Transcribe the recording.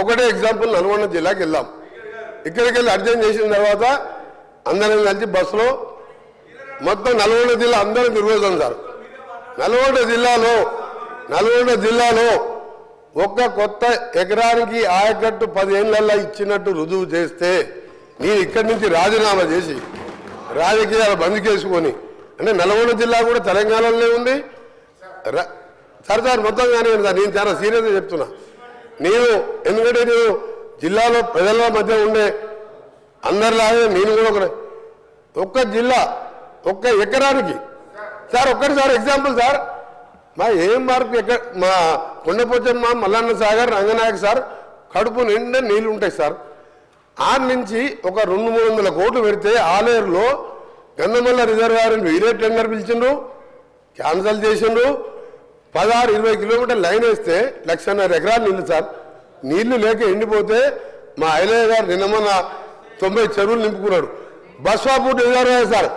ఒకటే ఎగ్జాంపుల్ నల్గొండ జిల్లాకి వెళ్దాం. ఇక్కడికి వెళ్ళి అర్జెంట్ చేసిన తర్వాత అందరం కలిసి బస్సులో మొత్తం నల్గొండ జిల్లా అందరం తిరుగుతాం సార్. నల్గొండ జిల్లాలో ఒక్క కొత్త ఎకరానికి ఆయకట్టు 10 ఏళ్లలో ఇచ్చినట్టు రుజువు చేస్తే నేను ఇక్కడి నుంచి రాజీనామా చేసి రాజకీయాలు బంద్ చేసుకొని, అంటే నల్గొండ జిల్లా కూడా తెలంగాణలోనే ఉంది సార్. మొత్తంగానే నేను చాలా సీరియస్గా చెప్తున్నా. ఎందుకంటే నేను జిల్లాలో ప్రజల మధ్య ఉండే అందరిలాగే నేను కూడా ఒక్క జిల్లా ఒక్క ఎకరానికి సార్ ఒక్కటిసారి ఎగ్జాంపుల్ సార్, మా ఏం మార్పు మా కొండపోచమ్మ, మల్లన్న సాగర్, రంగనాయక సార్ కడుపు నిండా నీళ్ళు ఉంటాయి సార్. ఆ నుంచి ఒక 200-300 కోట్లు పెడితే ఆలేరులో గంధమల్ల రిజర్వాయర్ వేరే టెండర్ పిలిచిండ్రు, క్యాన్సల్ చేసిండ్రు. 16-20 కిలోమీటర్ లైన్ వేస్తే 1.5 ఎకరాలు నీళ్ళు సార్. నీళ్లు లేక ఎండిపోతే మా ఐలయ్య గారు నిన్న 90 చెరువులు నింపుకున్నాడు. Baswapur reservoir sir